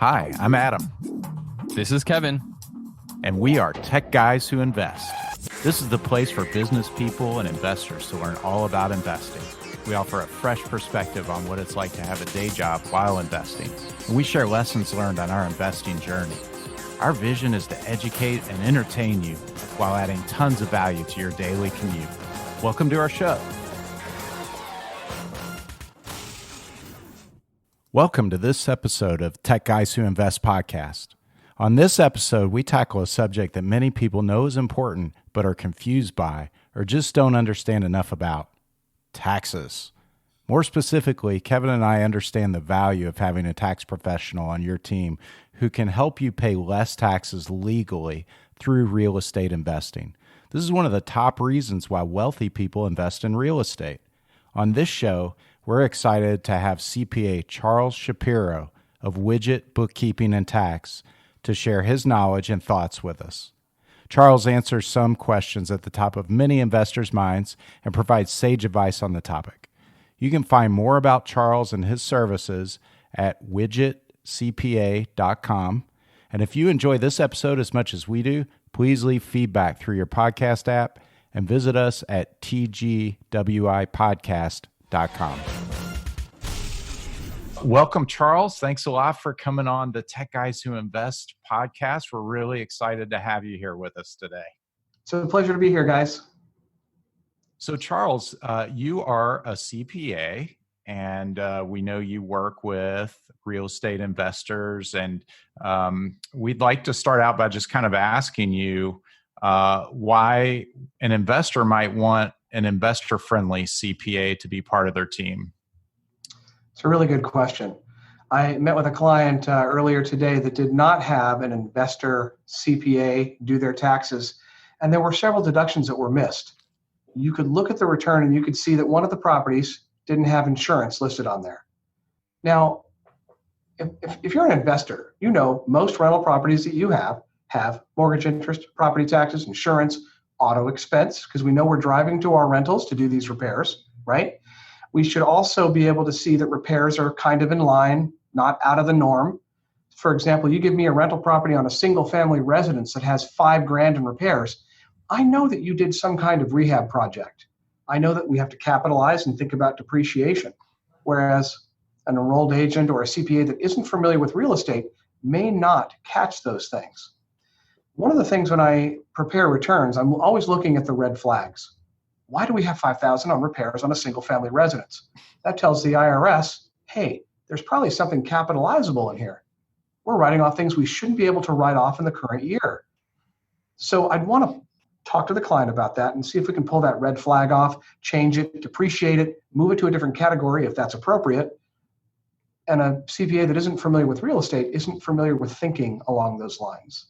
Hi, I'm Adam, This is Kevin. and we are Tech Guys Who Invest. This is the place for business people and investors to learn all about investing. We offer a fresh perspective on what it's like to have a day job while investing, and we share lessons learned on our investing journey. Our vision is to educate and entertain you while adding tons of value to your daily commute. Welcome to our show. Welcome to this episode of Tech Guys Who Invest podcast. On this episode, we tackle a subject that many people know is important but are confused by or just don't understand enough about: taxes. More specifically, Kevin and I understand the value of having a tax professional on your team who can help you pay less taxes legally through real estate investing. This is one of the top reasons why wealthy people invest in real estate. On this show, we're excited to have CPA Charles Shapero of Widget Bookkeeping and Tax to share his knowledge and thoughts with us. Charles answers some questions at the top of many investors' minds and provides sage advice on the topic. You can find more about Charles and his services at widgetcpa.com. And if you enjoy this episode as much as we do, please leave feedback through your podcast app and visit us at tgwipodcast.com. Welcome, Charles. Thanks a lot for coming on the Tech Guys Who Invest podcast. We're really excited to have you here with us today. It's a pleasure to be here, guys. So, Charles, you are a CPA, and we know you work with real estate investors. And we'd like to start out by just kind of asking you why an investor might want an investor-friendly CPA to be part of their team. It's a really good question. I met with a client earlier today that did not have an investor CPA do their taxes, and there were several deductions that were missed. You could look at the return and you could see that one of the properties didn't have insurance listed on there. Now, if you're an investor, you know most rental properties that you have mortgage interest, property taxes, insurance, auto expense, because we know we're driving to our rentals to do these repairs, right? We should also be able to see that repairs are kind of in line, not out of the norm. For example, you give me a rental property on a single family residence that has $5,000 in repairs. I know that you did some kind of rehab project. I know that we have to capitalize and think about depreciation, whereas an enrolled agent or a CPA that isn't familiar with real estate may not catch those things. One of the things when I prepare returns, I'm always looking at the red flags. Why do we have $5,000 on repairs on a single family residence? That tells the IRS, hey, there's probably something capitalizable in here. We're writing off things we shouldn't be able to write off in the current year. So I'd want to talk to the client about that and see if we can pull that red flag off, change it, depreciate it, move it to a different category if that's appropriate. And a CPA that isn't familiar with real estate isn't familiar with thinking along those lines.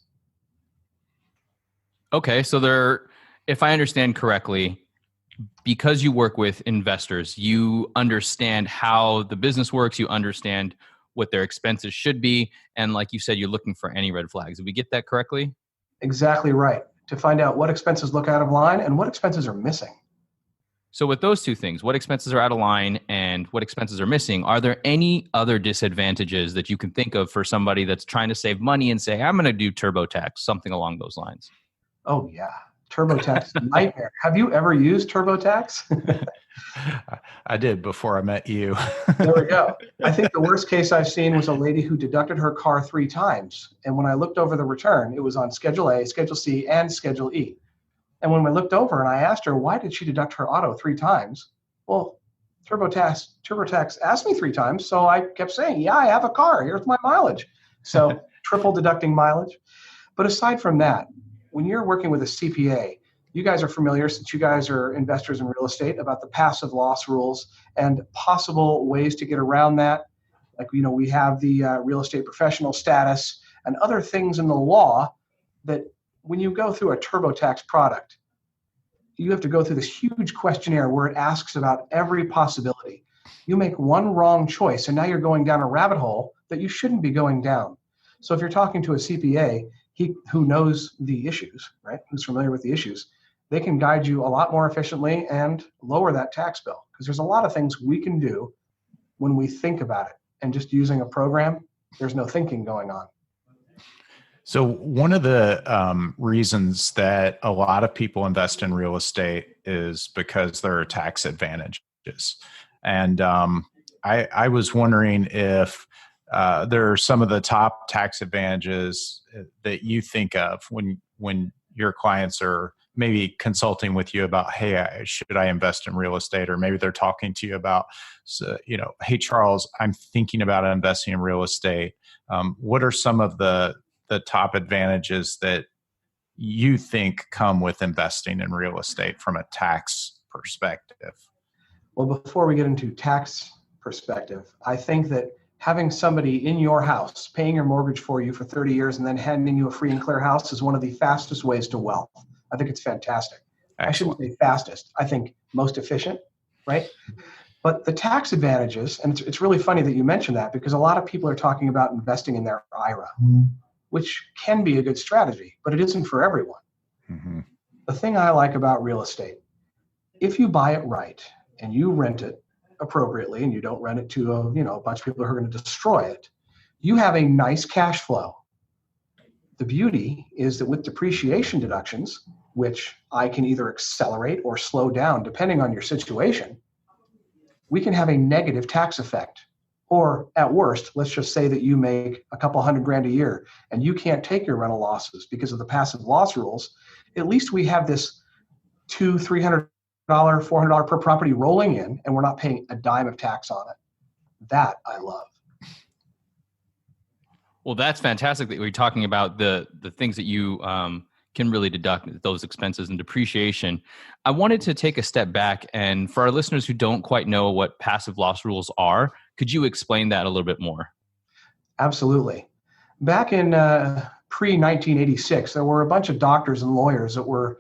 Okay, so if I understand correctly, because you work with investors, you understand how the business works, you understand what their expenses should be, and like you said, you're looking for any red flags. Did we get that correctly? Exactly right. To find out what expenses look out of line and what expenses are missing. So with those two things, what expenses are out of line and what expenses are missing, are there any other disadvantages that you can think of for somebody that's trying to save money and say, I'm going to do TurboTax, something along those lines? Oh, yeah. TurboTax is a nightmare. Have you ever used TurboTax? I did before I met you. There we go. I think the worst case I've seen was a lady who deducted her car 3 times. And when I looked over the return, it was on Schedule A, Schedule C, and Schedule E. And when we looked over and I asked her, why did she deduct her auto 3 times? Well, TurboTax asked me 3 times. So I kept saying, yeah, I have a car. Here's my mileage. So triple deducting mileage. But aside from that, when you're working with a CPA, you guys are familiar, since you guys are investors in real estate, about the passive loss rules and possible ways to get around that. Like, we have the real estate professional status and other things in the law that when you go through a TurboTax product, you have to go through this huge questionnaire where it asks about every possibility. You make one wrong choice, and now you're going down a rabbit hole that you shouldn't be going down. So if you're talking to a CPA, who knows the issues, right? Who's familiar with the issues, they can guide you a lot more efficiently and lower that tax bill. Because there's a lot of things we can do when we think about it. And just using a program There's no thinking going on. So one of the reasons that a lot of people invest in real estate is because there are tax advantages. And I was wondering if there are some of the top tax advantages that you think of when your clients are maybe consulting with you about, hey, should I invest in real estate? Or maybe they're talking to you about, hey, Charles, I'm thinking about investing in real estate. What are some of the top advantages that you think come with investing in real estate from a tax perspective? Well, before we get into tax perspective, I think that having somebody in your house paying your mortgage for you for 30 years and then handing you a free and clear house is one of the fastest ways to wealth. I think it's fantastic. Excellent. I shouldn't say fastest. I think most efficient, right? But the tax advantages, and it's really funny that you mentioned that, because a lot of people are talking about investing in their IRA, which can be a good strategy, but it isn't for everyone. Mm-hmm. The thing I like about real estate, if you buy it right and you rent it appropriately and you don't rent it to a bunch of people who are going to destroy it, you have a nice cash flow. The beauty is that with depreciation deductions, which I can either accelerate or slow down depending on your situation, we can have a negative tax effect. Or at worst, let's just say that you make a couple $100,000 a year and you can't take your rental losses because of the passive loss rules. At least we have this $200, $300, $400 per property rolling in, and we're not paying a dime of tax on it. That I love. Well, that's fantastic that we're talking about the things that you can really deduct, those expenses and depreciation. I wanted to take a step back, and for our listeners who don't quite know what passive loss rules are, could you explain that a little bit more? Absolutely. Back in pre-1986, there were a bunch of doctors and lawyers that were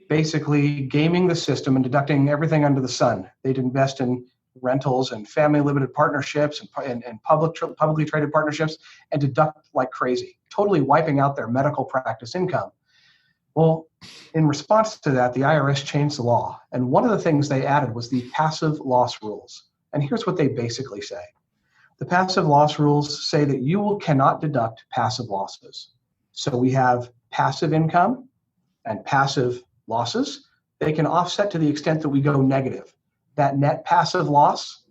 basically gaming the system and deducting everything under the sun. They'd invest in rentals and family limited partnerships and publicly traded partnerships and deduct like crazy, totally wiping out their medical practice income. Well, in response to that, the IRS changed the law. And one of the things they added was the passive loss rules. And here's what they basically say. The passive loss rules say that you cannot deduct passive losses. So we have passive income and passive losses. They can offset to the extent that we go negative. That net passive loss,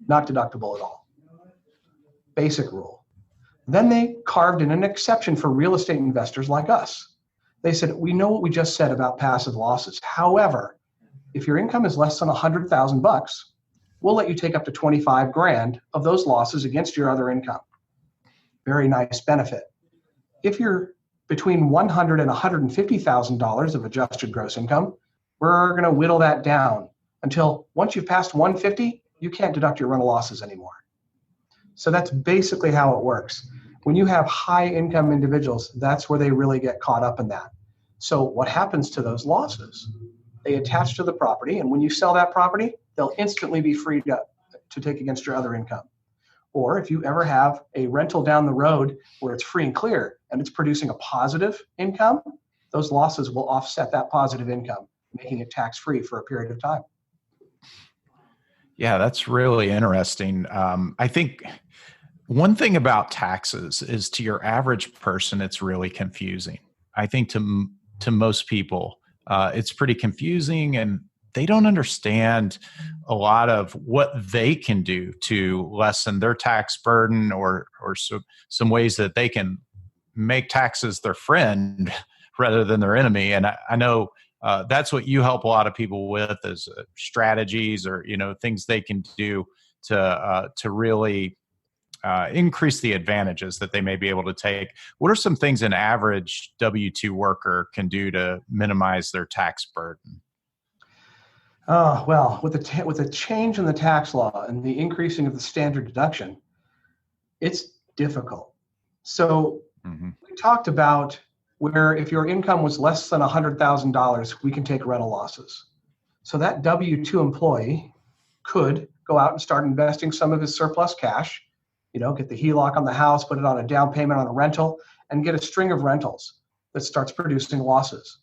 not deductible at all. Basic rule. Then they carved in an exception for real estate investors like us. They said, we know what we just said about passive losses. However, if your income is less than $100,000, we'll let you take up to $25,000 of those losses against your other income. Very nice benefit. If you're between $100,000 and $150,000 of adjusted gross income, we're going to whittle that down until once you've passed $150,000, you can't deduct your rental losses anymore. So that's basically how it works. When you have high income individuals, that's where they really get caught up in that. So what happens to those losses? They attach to the property, and when you sell that property, they'll instantly be freed up to take against your other income. Or if you ever have a rental down the road where it's free and clear and it's producing a positive income, those losses will offset that positive income, making it tax-free for a period of time. Yeah, that's really interesting. I think one thing about taxes is to your average person, it's really confusing. I think to most people, it's pretty confusing, and they don't understand a lot of what they can do to lessen their tax burden or some ways that they can make taxes their friend rather than their enemy. And I know that's what you help a lot of people with, is strategies or things they can do to really increase the advantages that they may be able to take. What are some things an average W-2 worker can do to minimize their tax burden? Well, with the change in the tax law and the increasing of the standard deduction, it's difficult. So we talked about where if your income was less than $100,000, we can take rental losses. So that W-2 employee could go out and start investing some of his surplus cash, get the HELOC on the house, put it on a down payment on a rental, and get a string of rentals that starts producing losses.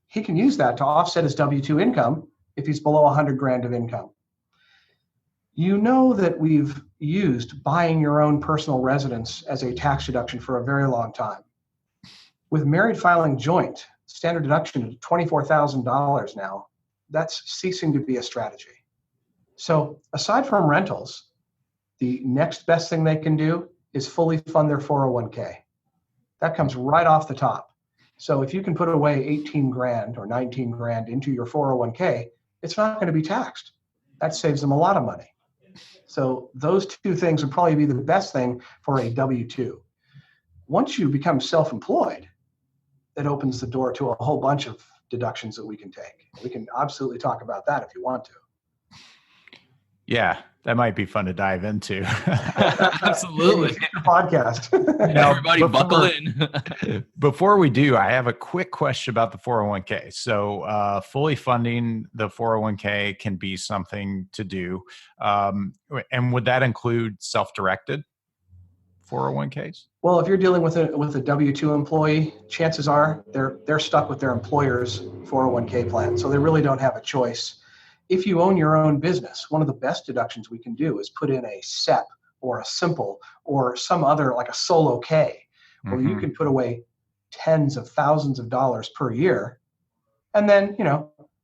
He can use that to offset his W-2 income if he's below $100,000 of income. You know that we've used buying your own personal residence as a tax deduction for a very long time. With married filing joint, standard deduction of $24,000 now, that's ceasing to be a strategy. So aside from rentals, the next best thing they can do is fully fund their 401k. That comes right off the top. So if you can put away 18 grand or 19 grand into your 401k, it's not going to be taxed. That saves them a lot of money. So those two things would probably be the best thing for a W-2. Once you become self-employed, it opens the door to a whole bunch of deductions that we can take. We can absolutely talk about that if you want to. Yeah, that might be fun to dive into. Absolutely. Podcast. Now, Everybody buckle in. Before we do, I have a quick question about the 401k. So fully funding the 401k can be something to do. And would that include self-directed 401ks? Well, if you're dealing with a W-2 employee, chances are they're stuck with their employer's 401k plan. So they really don't have a choice. If you own your own business, one of the best deductions we can do is put in a SEP or a simple or some other, like a solo K, where you can put away tens of thousands of dollars per year. And then,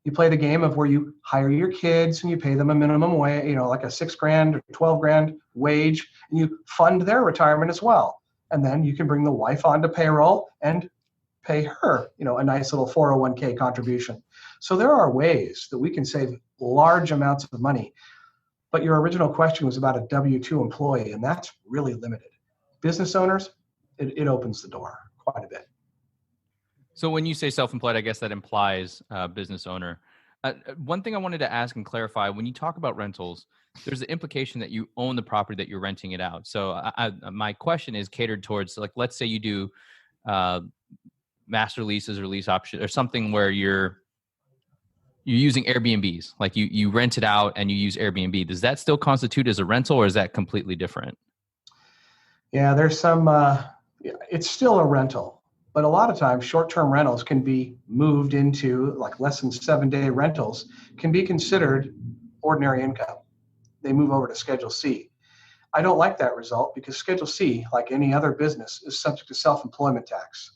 you play the game of where you hire your kids and you pay them a minimum wage, like a $6,000 or $12,000 wage, and you fund their retirement as well. And then you can bring the wife onto payroll and pay her, a nice little 401k contribution. So there are ways that we can save large amounts of money. But your original question was about a W-2 employee, and that's really limited. Business owners, it opens the door quite a bit. So when you say self-employed, I guess that implies business owner. One thing I wanted to ask and clarify, when you talk about rentals, there's the implication that you own the property that you're renting it out. So my question is catered towards, like, let's say you do master leases or lease option or something where you're using Airbnbs, like you rent it out and you use Airbnb. Does that still constitute as a rental, or is that completely different? Yeah, there's some, it's still a rental, but a lot of times short-term rentals can be moved into, like, less than 7-day rentals can be considered ordinary income. They move over to Schedule C. I don't like that result because Schedule C, like any other business, is subject to self-employment tax.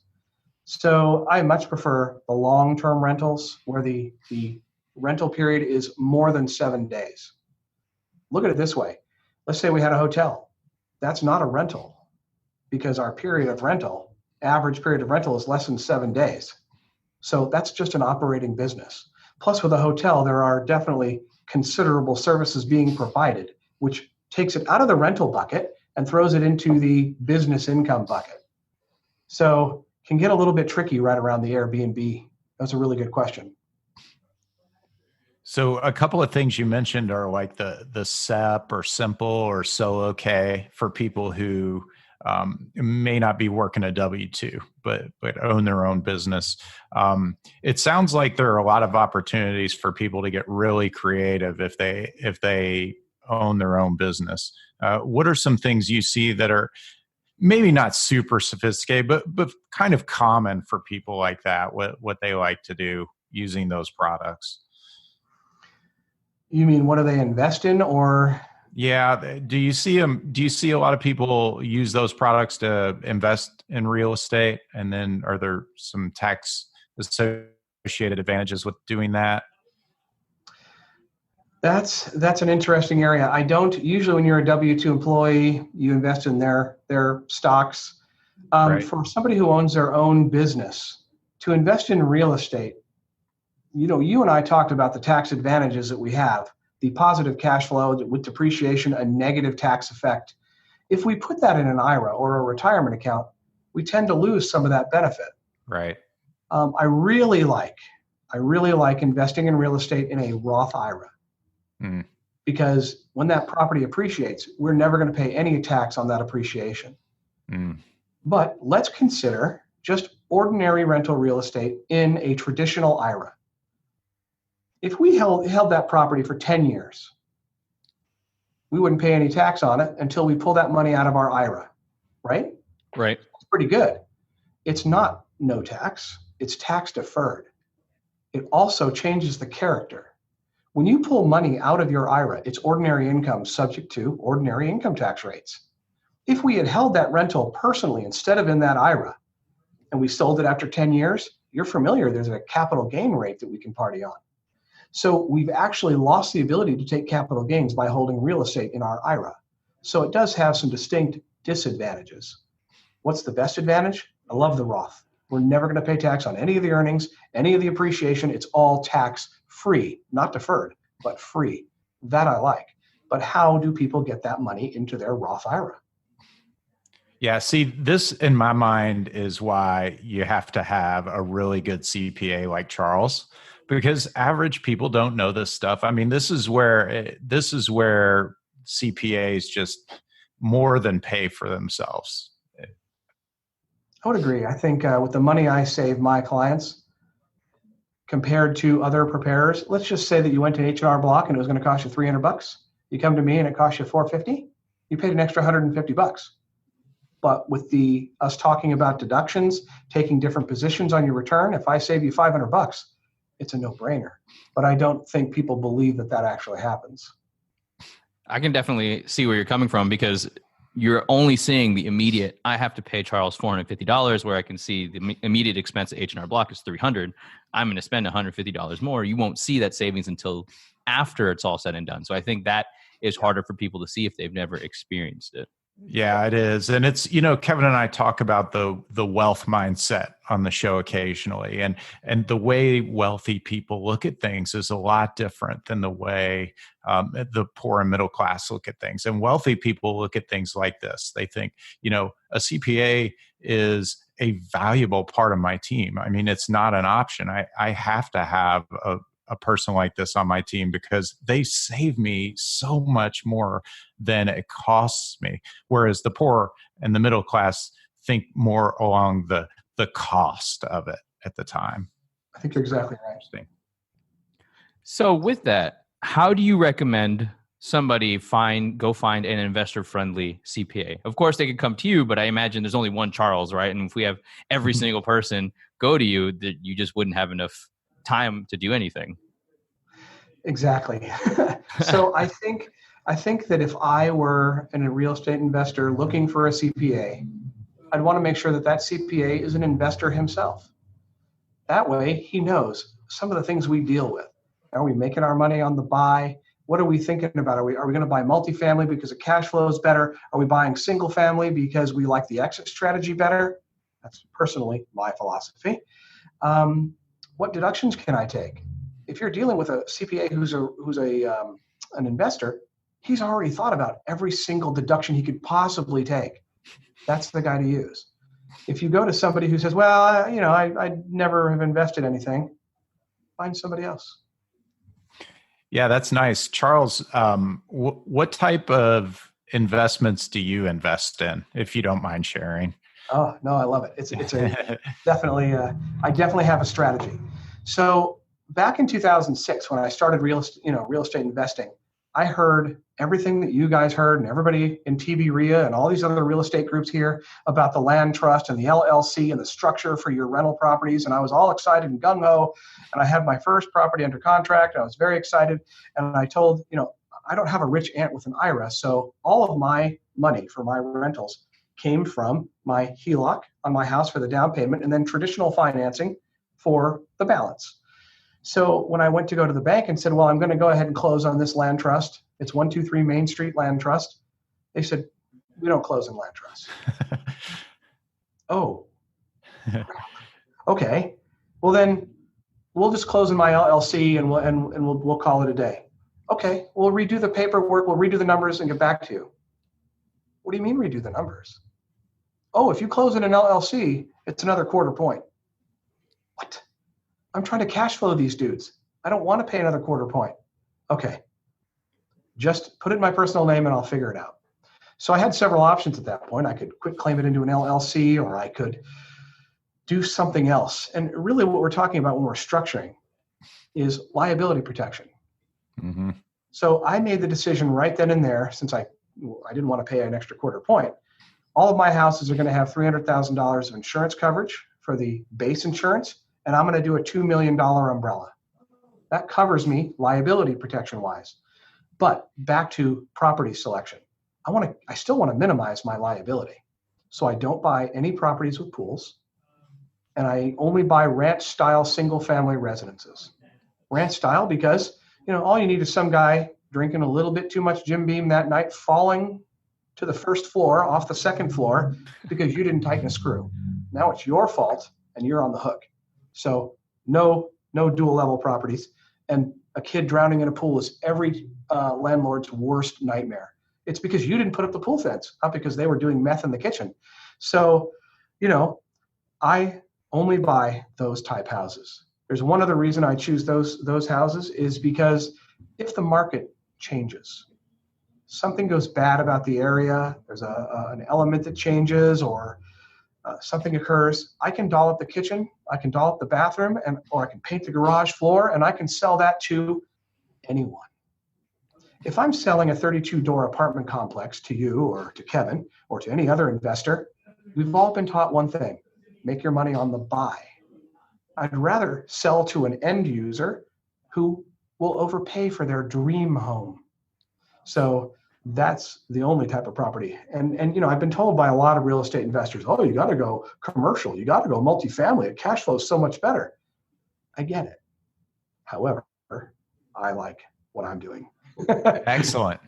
So I much prefer the long-term rentals where the rental period is more than 7 days. Look at it this way. Let's say we had a hotel. That's not a rental because our average period of rental is less than 7 days. So that's just an operating business. Plus, with a hotel, there are definitely considerable services being provided, which takes it out of the rental bucket and throws it into the business income bucket. So can get a little bit tricky right around the Airbnb. That's a really good question. So a couple of things you mentioned are like the SEP or simple or solo K for people who may not be working a W-2, but own their own business. It sounds like there are a lot of opportunities for people to get really creative if they own their own business. What are some things you see that are maybe not super sophisticated, but kind of common for people like that, what they like to do using those products? You mean what do they invest in, or? Yeah. Do you see a lot of people use those products to invest in real estate? And then are there some tax associated advantages with doing that? That's an interesting area. I don't usually, when you're a W-2 employee, you invest in their stocks. Right. For somebody who owns their own business, to invest in real estate, you and I talked about the tax advantages that we have, the positive cash flow with depreciation, a negative tax effect. If we put that in an IRA or a retirement account, we tend to lose some of that benefit. Right. I really like investing in real estate in a Roth IRA. Because when that property appreciates, we're never going to pay any tax on that appreciation. But let's consider just ordinary rental real estate in a traditional IRA. If we held that property for 10 years, we wouldn't pay any tax on it until we pull that money out of our IRA, right? Right. It's pretty good. It's not no tax, it's tax deferred. It also changes the character. When you pull money out of your IRA, it's ordinary income subject to ordinary income tax rates. If we had held that rental personally instead of in that IRA, and we sold it after 10 years, you're familiar, there's a capital gain rate that we can party on. So we've actually lost the ability to take capital gains by holding real estate in our IRA. So it does have some distinct disadvantages. What's the best advantage? I love the Roth. We're never going to pay tax on any of the earnings, any of the appreciation. It's all tax free, not deferred, but free. That I like. But how do people get that money into their Roth IRA? Yeah, see, this in my mind is why you have to have a really good CPA like Charles, because average people don't know this stuff. I mean, this is where CPAs just more than pay for themselves. I would agree. I think with the money I save my clients compared to other preparers, let's just say that you went to H&R Block and it was going to cost you $300. You come to me and it costs you $450. You paid an extra $150. But with us talking about deductions, taking different positions on your return, if I save you $500, it's a no-brainer. But I don't think people believe that actually happens. I can definitely see where you're coming from, because you're only seeing the immediate, I have to pay Charles $450, where I can see the immediate expense at H&R Block is $300. I'm going to spend $150 more. You won't see that savings until after it's all said and done. So I think that is harder for people to see if they've never experienced it. Yeah, it is. And it's, Kevin and I talk about the wealth mindset on the show occasionally. And the way wealthy people look at things is a lot different than the way the poor and middle class look at things. And wealthy people look at things like this. They think, a CPA is a valuable part of my team. I mean, it's not an option. I have to have a person like this on my team because they save me so much more than it costs me. Whereas the poor and the middle class think more along the cost of it at the time. I think you're exactly right. So with that, how do you recommend somebody go find an investor-friendly CPA? Of course, they could come to you, but I imagine there's only one Charles, right? And if we have every single person go to you, that you just wouldn't have enough time to do anything. Exactly. So I think that if I were a real estate investor looking for a CPA, I'd want to make sure that CPA is an investor himself. That way he knows some of the things we deal with. Are we making our money on the buy? What are we thinking about? Are we going to buy multifamily because the cash flow is better? Are we buying single family because we like the exit strategy better? That's personally my philosophy. What deductions can I take? If you're dealing with a CPA who's an investor, he's already thought about every single deduction he could possibly take. That's the guy to use. If you go to somebody who says, well, I never have invested anything, find somebody else. Yeah, that's nice. Charles, what type of investments do you invest in, if you don't mind sharing? Oh, no, I love it. It's definitely, I definitely have a strategy. So back in 2006, when I started real estate investing, I heard everything that you guys heard and everybody in TB RIA and all these other real estate groups here about the land trust and the LLC and the structure for your rental properties. And I was all excited and gung-ho. And I had my first property under contract. And I was very excited. And I told, I don't have a rich aunt with an IRA. So all of my money for my rentals came from my HELOC on my house for the down payment and then traditional financing for the balance. So when I went to go to the bank and said, well, I'm going to go ahead and close on this land trust. It's 123 Main Street Land Trust. They said, we don't close in land trusts. Oh, okay. Well, then we'll just close in my LLC and we'll call it a day. Okay. We'll redo the paperwork. We'll redo the numbers and get back to you. What do you mean redo the numbers? Oh, if you close in an LLC, it's another quarter point. What? I'm trying to cash flow these dudes. I don't want to pay another quarter point. Okay. Just put it in my personal name and I'll figure it out. So I had several options at that point. I could quit claim it into an LLC, or I could do something else. And really what we're talking about when we're structuring is liability protection. Mm-hmm. So I made the decision right then and there, since I didn't want to pay an extra quarter point. All of my houses are going to have $300,000 of insurance coverage for the base insurance. And I'm going to do a $2 million umbrella. That covers me liability protection wise. But back to property selection. I still want to minimize my liability. So I don't buy any properties with pools, and I only buy ranch style single family residences. Ranch style because, all you need is some guy drinking a little bit too much Jim Beam that night, falling to the first floor off the second floor because you didn't tighten a screw. Now it's your fault and you're on the hook. So no dual level properties. And a kid drowning in a pool is every landlord's worst nightmare. It's because you didn't put up the pool fence, not because they were doing meth in the kitchen. So, I only buy those type houses. There's one other reason I choose those houses is because if the market changes, something goes bad about the area, there's an element that changes, or something occurs, I can doll up the kitchen, I can doll up the bathroom, or I can paint the garage floor, and I can sell that to anyone. If I'm selling a 32-door apartment complex to you or to Kevin or to any other investor, we've all been taught one thing: make your money on the buy. I'd rather sell to an end user who will overpay for their dream home. So that's the only type of property. And I've been told by a lot of real estate investors, oh, you got to go commercial, you got to go multifamily, it cash flows so much better. I get it. However, I like what I'm doing. Excellent.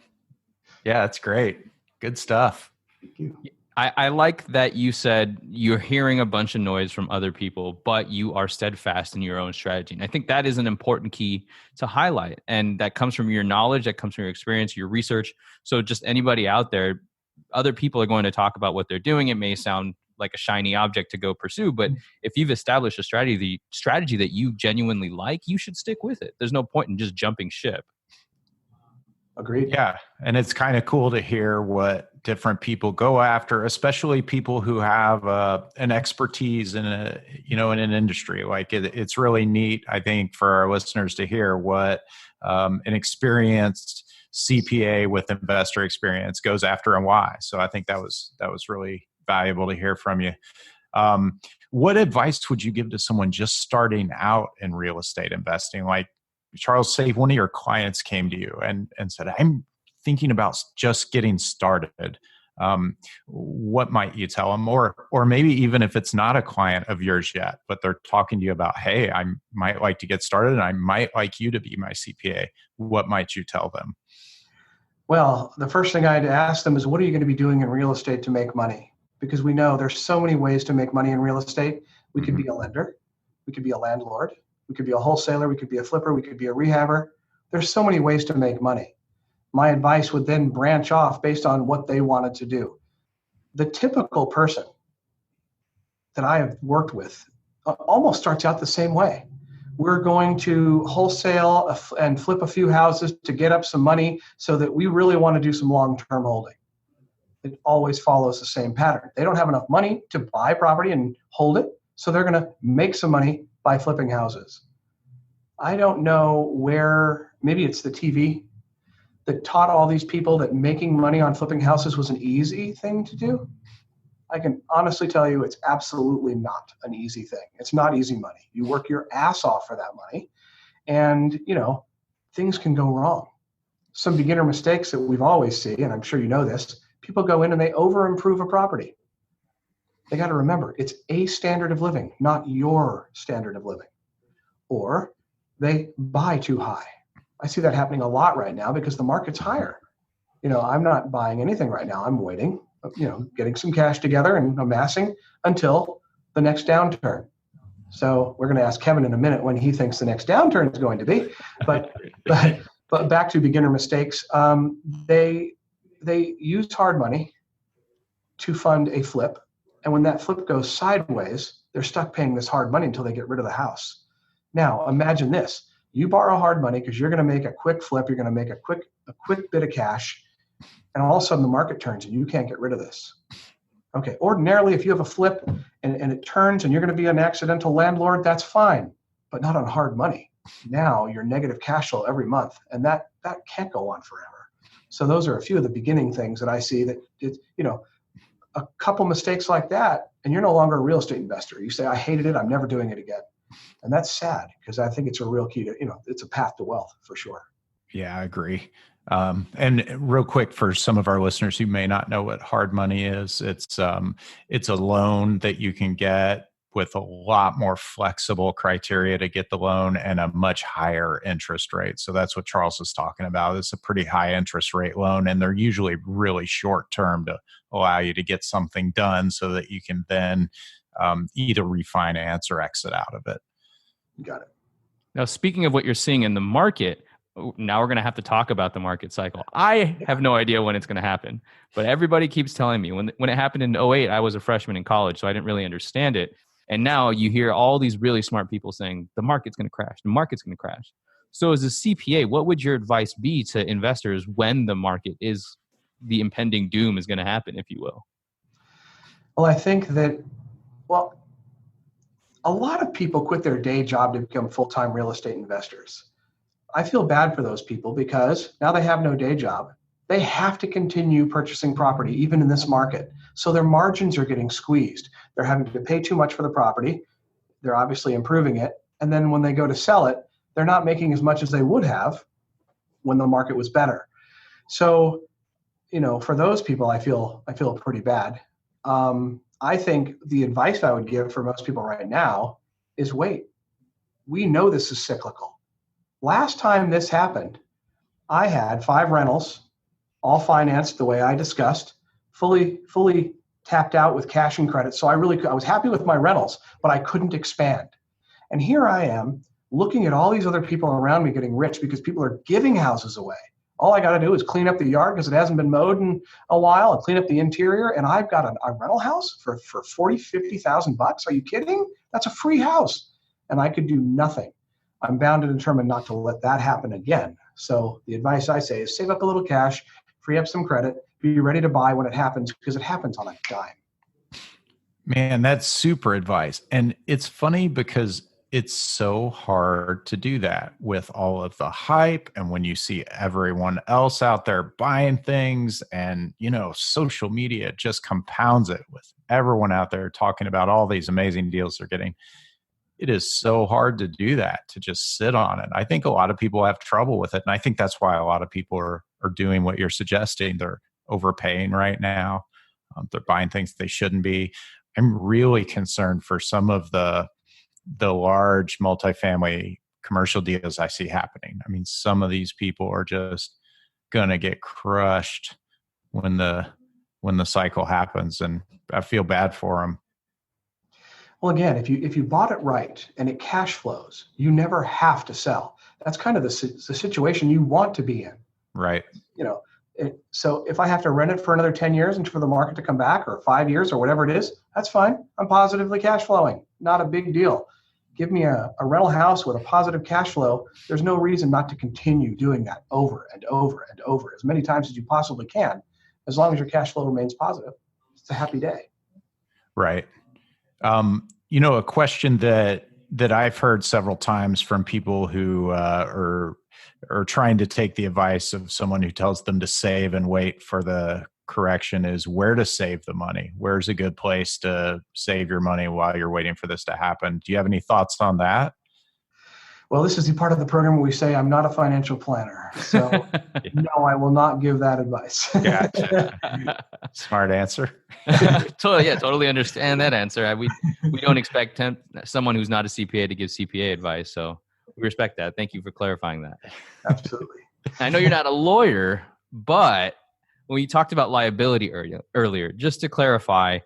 Yeah, that's great. Good stuff. Thank you. I like that you said you're hearing a bunch of noise from other people, but you are steadfast in your own strategy. And I think that is an important key to highlight. And that comes from your knowledge, that comes from your experience, your research. So just anybody out there, other people are going to talk about what they're doing. It may sound like a shiny object to go pursue, but if you've established a strategy that you genuinely like, you should stick with it. There's no point in just jumping ship. Agreed. Yeah. And it's kind of cool to hear what different people go after, especially people who have an expertise in in an industry. Like it's really neat, I think, for our listeners to hear what an experienced CPA with investor experience goes after and why. So I think that was really valuable to hear from you. What advice would you give to someone just starting out in real estate investing? Like, Charles, say one of your clients came to you and said, I'm thinking about just getting started. What might you tell them? Or maybe even if it's not a client of yours yet, but they're talking to you about, hey, I might like to get started and I might like you to be my CPA. What might you tell them? Well, the first thing I'd ask them is, what are you going to be doing in real estate to make money? Because we know there's so many ways to make money in real estate. We could be a lender. We could be a landlord. We could be a wholesaler, we could be a flipper, we could be a rehabber. There's so many ways to make money. My advice would then branch off based on what they wanted to do. The typical person that I have worked with almost starts out the same way. We're going to wholesale and flip a few houses to get up some money so that we really want to do some long-term holding. It always follows the same pattern. They don't have enough money to buy property and hold it, so they're going to make some money by flipping houses. I don't know where, maybe it's the TV that taught all these people that making money on flipping houses was an easy thing to do. I can honestly tell you it's absolutely not an easy thing. It's not easy money. You work your ass off for that money, and things can go wrong. Some beginner mistakes that we've always seen, and I'm sure you know this, people go in and they over improve a property. They got to remember, it's a standard of living, not your standard of living. Or they buy too high. I see that happening a lot right now because the market's higher. I'm not buying anything right now. I'm waiting, getting some cash together and amassing until the next downturn. So we're going to ask Kevin in a minute when he thinks the next downturn is going to be. But back to beginner mistakes. They use hard money to fund a flip. And when that flip goes sideways, they're stuck paying this hard money until they get rid of the house. Now, imagine this. You borrow hard money because you're going to make a quick flip. You're going to make a quick bit of cash. And all of a sudden the market turns and you can't get rid of this. Okay, ordinarily, if you have a flip and it turns and you're going to be an accidental landlord, that's fine, but not on hard money. Now you're negative cash flow every month, and that can't go on forever. So those are a few of the beginning things that I see that, a couple mistakes like that, and you're no longer a real estate investor. You say, I hated it, I'm never doing it again. And that's sad because I think it's a real key to, it's a path to wealth for sure. Yeah, I agree. And real quick for some of our listeners who may not know what hard money is, it's a loan that you can get with a lot more flexible criteria to get the loan and a much higher interest rate. So that's what Charles is talking about. It's a pretty high interest rate loan, and they're usually really short term to allow you to get something done so that you can then either refinance or exit out of it. You got it. Now, speaking of what you're seeing in the market, now we're going to have to talk about the market cycle. I have no idea when it's going to happen, but everybody keeps telling me when it happened in 2008, I was a freshman in college, so I didn't really understand it. And now you hear all these really smart people saying the market's going to crash. The market's going to crash. So as a CPA, what would your advice be to investors when the market is the impending doom is going to happen, if you will? Well, I think that, a lot of people quit their day job to become full-time real estate investors. I feel bad for those people because now they have no day job. They have to continue purchasing property, even in this market. So their margins are getting squeezed. They're having to pay too much for the property. They're obviously improving it. And then when they go to sell it, they're not making as much as they would have when the market was better. So, for those people, I feel pretty bad. I think the advice I would give for most people right now is wait. We know this is cyclical. Last time this happened, I had 5 rentals, all financed the way I discussed, fully tapped out with cash and credit. So I was happy with my rentals, but I couldn't expand. And here I am looking at all these other people around me getting rich because people are giving houses away. All I got to do is clean up the yard because it hasn't been mowed in a while and clean up the interior. And I've got a rental house for $40,000, $50,000. Are you kidding? That's a free house. And I could do nothing. I'm bound and determined not to let that happen again. So the advice I say is save up a little cash, free up some credit, be ready to buy when it happens because it happens on a dime. Man, that's super advice. And it's funny because it's so hard to do that with all of the hype. And when you see everyone else out there buying things and, social media just compounds it with everyone out there talking about all these amazing deals they're getting. It is so hard to do that, to just sit on it. I think a lot of people have trouble with it. And I think that's why a lot of people are doing what you're suggesting. They're overpaying right now. They're buying things they shouldn't be. I'm really concerned for some of the large multifamily commercial deals I see happening. I mean, some of these people are just going to get crushed when the cycle happens. And I feel bad for them. Well, again, if you bought it right and it cash flows, you never have to sell. That's kind of the situation you want to be in. Right. So if I have to rent it for another 10 years and for the market to come back, or 5 years or whatever it is, that's fine. I'm positively cash flowing. Not a big deal. Give me a rental house with a positive cash flow. There's no reason not to continue doing that over and over and over as many times as you possibly can, as long as your cash flow remains positive. It's a happy day. Right. A question that I've heard several times from people who are trying to take the advice of someone who tells them to save and wait for the correction is where to save the money. Where's a good place to save your money while you're waiting for this to happen? Do you have any thoughts on that? Well, this is the part of the program where we say I'm not a financial planner. So no, I will not give that advice. Gotcha. Smart answer. Totally understand that answer. We don't expect someone who's not a CPA to give CPA advice. So we respect that. Thank you for clarifying that. Absolutely. I know you're not a lawyer, but when you talked about liability earlier, just to clarify,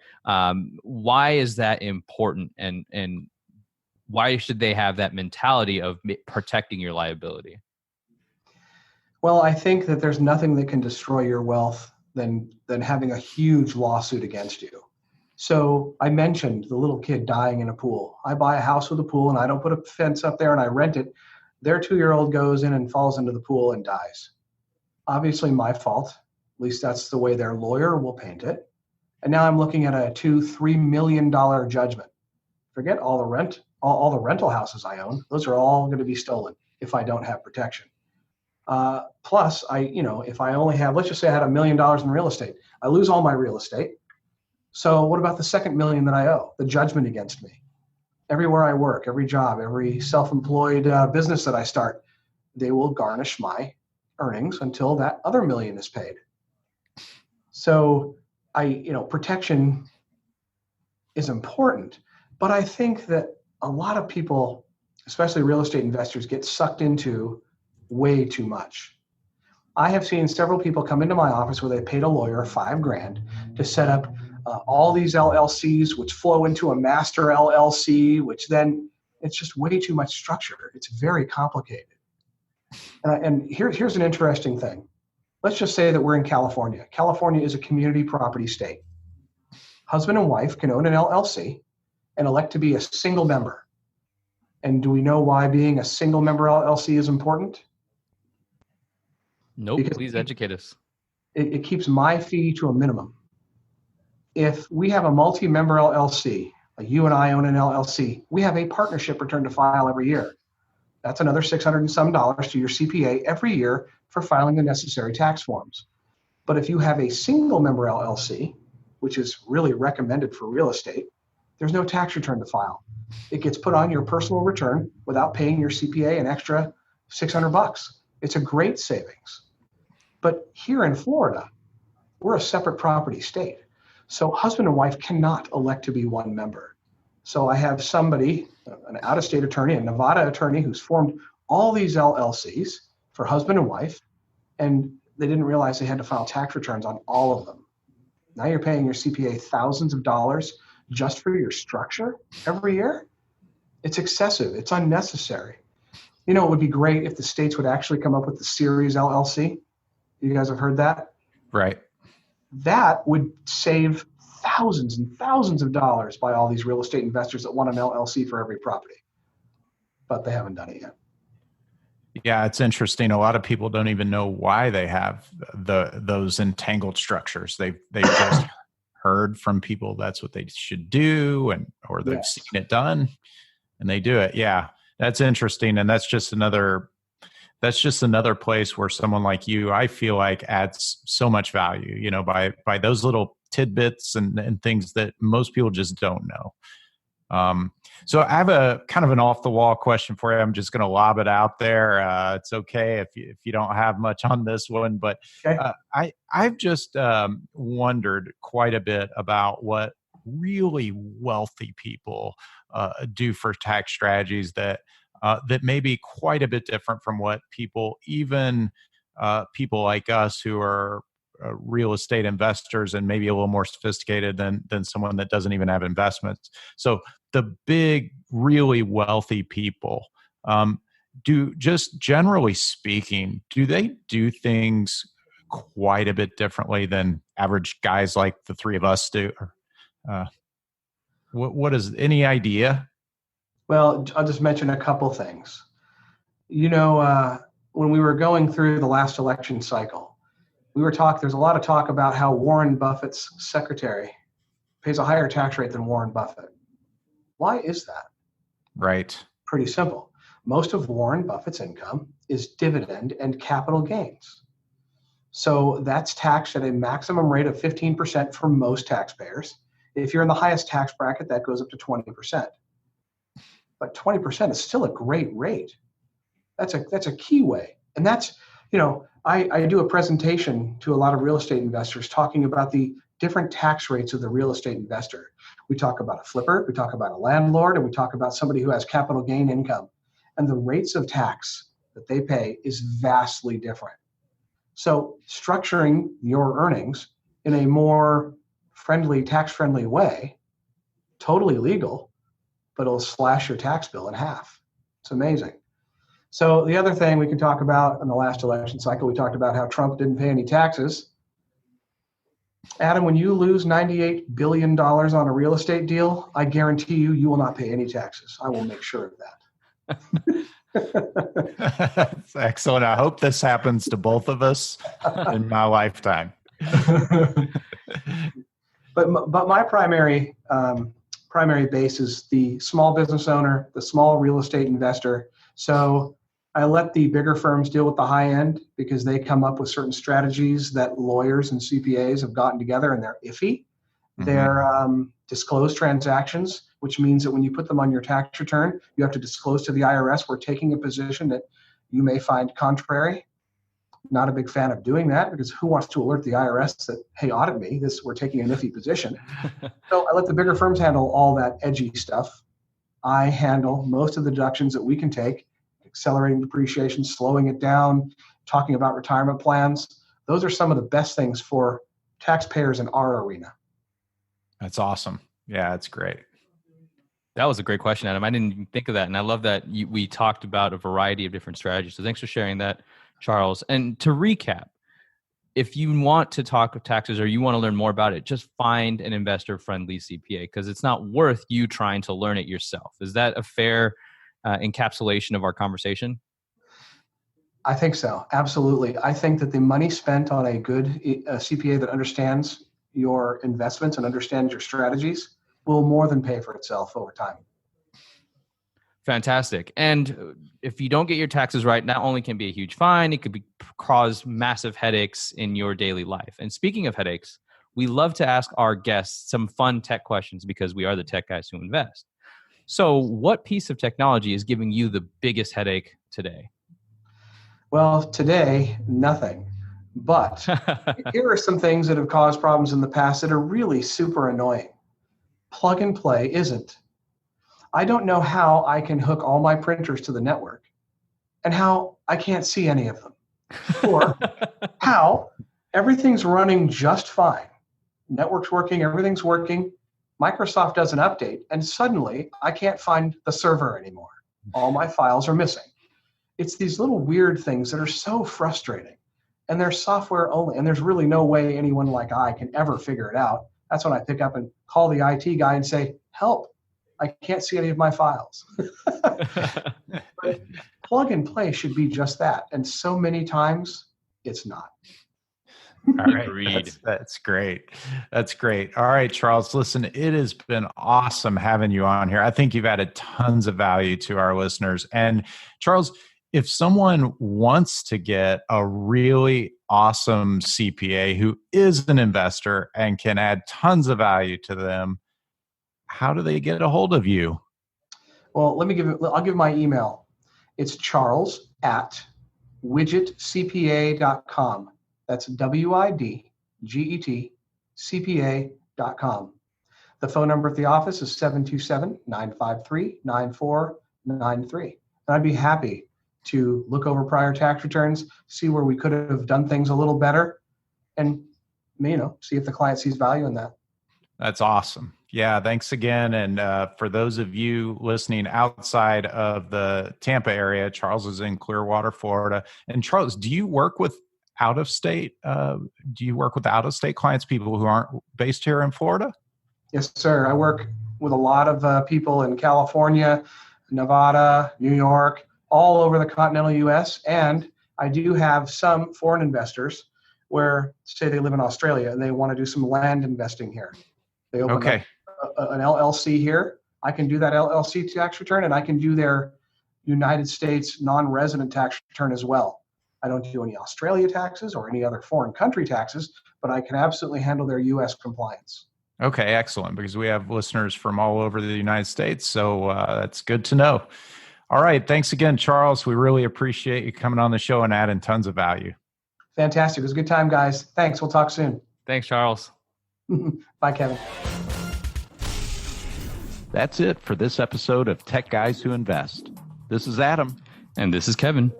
why is that important and why should they have that mentality of protecting your liability? Well, I think that there's nothing that can destroy your wealth than having a huge lawsuit against you. So I mentioned the little kid dying in a pool. I buy a house with a pool and I don't put a fence up there and I rent it. Their 2-year-old goes in and falls into the pool and dies. Obviously my fault. At least that's the way their lawyer will paint it. And now I'm looking at a $2-3 million judgment. Forget all the rent. All the rental houses I own, those are all going to be stolen if I don't have protection. Plus, if I only have, let's just say I had $1 million in real estate, I lose all my real estate. So what about the second $1 million that I owe, the judgment against me? Everywhere I work, every job, every self-employed business that I start, they will garnish my earnings until that other million is paid. So protection is important, but I think that a lot of people, especially real estate investors, get sucked into way too much. I have seen several people come into my office where they paid a lawyer $5,000 to set up all these LLCs, which flow into a master LLC, which then it's just way too much structure. It's very complicated. And here's an interesting thing. Let's just say that we're in California. California is a community property state. Husband and wife can own an LLC and elect to be a single member. And do we know why being a single member LLC is important? Nope, Because please educate us. It keeps my fee to a minimum. If we have a multi-member LLC, like you and I own an LLC, we have a partnership return to file every year. That's another $600 and some to your CPA every year for filing the necessary tax forms. But if you have a single member LLC, which is really recommended for real estate, there's no tax return to file. It gets put on your personal return without paying your CPA an extra $600. It's a great savings. But here in Florida, we're a separate property state. So husband and wife cannot elect to be one member. So I have somebody, an out-of-state attorney, a Nevada attorney, who's formed all these LLCs for husband and wife, and they didn't realize they had to file tax returns on all of them. Now you're paying your CPA thousands of dollars just for your structure every year. It's excessive. It's unnecessary. It would be great if the states would actually come up with the series LLC. You guys have heard that? Right. That would save thousands and thousands of dollars by all these real estate investors that want an LLC for every property. But they haven't done it yet. Yeah, it's interesting. A lot of people don't even know why they have those entangled structures. They've just heard from people that's what they should do, or they've Yes. seen it done, and they do it. Yeah, that's interesting, and that's just another place where someone like you, I feel like, adds so much value. By those little tidbits and things that most people just don't know. So I have a kind of an off the wall question for you. I'm just going to lob it out there. It's okay if you don't have much on this one, but Okay. I've just wondered quite a bit about what really wealthy people do for tax strategies that may be quite a bit different from what people like us who are real estate investors and maybe a little more sophisticated than someone that doesn't even have investments. So the big, really wealthy people, just generally speaking, do they do things quite a bit differently than average guys like the three of us do? What is any idea? Well, I'll just mention a couple things. When we were going through the last election cycle, there's a lot of talk about how Warren Buffett's secretary pays a higher tax rate than Warren Buffett. Why is that? Right. Pretty simple. Most of Warren Buffett's income is dividend and capital gains. So that's taxed at a maximum rate of 15% for most taxpayers. If you're in the highest tax bracket, that goes up to 20%. But 20% is still a great rate. That's a key way. And that's, I do a presentation to a lot of real estate investors talking about the different tax rates of the real estate investor. We talk about a flipper, we talk about a landlord, and we talk about somebody who has capital gain income. And the rates of tax that they pay is vastly different. So structuring your earnings in a more tax-friendly way, totally legal, but it'll slash your tax bill in half. It's amazing. So the other thing we can talk about in the last election cycle, we talked about how Trump didn't pay any taxes. Adam, when you lose $98 billion on a real estate deal, I guarantee you will not pay any taxes. I will make sure of that. That's excellent. I hope this happens to both of us in my lifetime. But my primary base is the small business owner, the small real estate investor. So I let the bigger firms deal with the high end because they come up with certain strategies that lawyers and CPAs have gotten together and they're iffy. They're disclosed transactions, which means that when you put them on your tax return, you have to disclose to the IRS we're taking a position that you may find contrary. Not a big fan of doing that, because who wants to alert the IRS that, hey, audit me, we're taking a nifty position. So I let the bigger firms handle all that edgy stuff. I handle most of the deductions that we can take, accelerating depreciation, slowing it down, talking about retirement plans. Those are some of the best things for taxpayers in our arena. That's awesome. Yeah, it's great. That was a great question, Adam. I didn't even think of that. And I love that we talked about a variety of different strategies. So thanks for sharing that, Charles. And to recap, if you want to talk taxes or you want to learn more about it, just find an investor-friendly CPA, because it's not worth you trying to learn it yourself. Is that a fair encapsulation of our conversation? I think so. Absolutely. I think that the money spent on a good CPA that understands your investments and understands your strategies will more than pay for itself over time. Fantastic. And if you don't get your taxes right, not only can it be a huge fine, it could cause massive headaches in your daily life. And speaking of headaches, we love to ask our guests some fun tech questions, because we are the tech guys who invest. So what piece of technology is giving you the biggest headache today? Well, today, nothing. But here are some things that have caused problems in the past that are really super annoying. Plug and play isn't. I don't know how I can hook all my printers to the network and how I can't see any of them. Or how everything's running just fine. Network's working, everything's working. Microsoft does an update, and suddenly I can't find the server anymore. All my files are missing. It's these little weird things that are so frustrating. And they're software only, and there's really no way anyone like I can ever figure it out. That's when I pick up and call the IT guy and say, help, I can't see any of my files. But plug and play should be just that. And so many times it's not. All right. That's great. That's great. All right, Charles, listen, it has been awesome having you on here. I think you've added tons of value to our listeners. And Charles, if someone wants to get a really awesome CPA who is an investor and can add tons of value to them, how do they get a hold of you? Well, I'll give my email. It's charles@widgetcpa.com. That's WIDGET CPA.com. The phone number at the office is 727-953-9493. And I'd be happy to look over prior tax returns, see where we could have done things a little better, and see if the client sees value in that. That's awesome. Yeah, thanks again. And for those of you listening outside of the Tampa area, Charles is in Clearwater, Florida. And Charles, do you work with out-of-state clients, people who aren't based here in Florida? Yes, sir. I work with a lot of people in California, Nevada, New York, all over the continental U.S. And I do have some foreign investors where, say, they live in Australia and they want to do some land investing here. They open up an LLC here. I can do that LLC tax return, and I can do their United States non-resident tax return as well. I don't do any Australia taxes or any other foreign country taxes, but I can absolutely handle their U.S. compliance. Okay, excellent, because we have listeners from all over the United States, so that's good to know. All right, thanks again, Charles. We really appreciate you coming on the show and adding tons of value. Fantastic. It was a good time, guys. Thanks. We'll talk soon. Thanks, Charles. Bye, Kevin. That's it for this episode of Tech Guys Who Invest. This is Adam. And this is Kevin.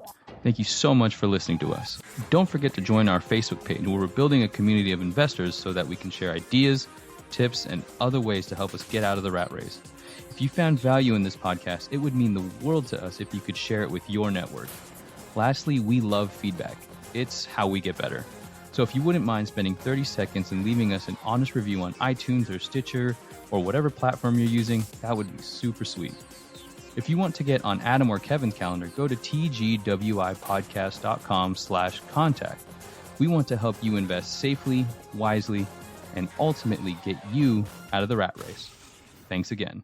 Thank you so much for listening to us. Don't forget to join our Facebook page, where we're building a community of investors so that we can share ideas, tips, and other ways to help us get out of the rat race. If you found value in this podcast, it would mean the world to us if you could share it with your network. Lastly, we love feedback. It's how we get better. So if you wouldn't mind spending 30 seconds and leaving us an honest review on iTunes or Stitcher or whatever platform you're using, that would be super sweet. If you want to get on Adam or Kevin's calendar, go to tgwipodcast.com/contact. We want to help you invest safely, wisely, and ultimately get you out of the rat race. Thanks again.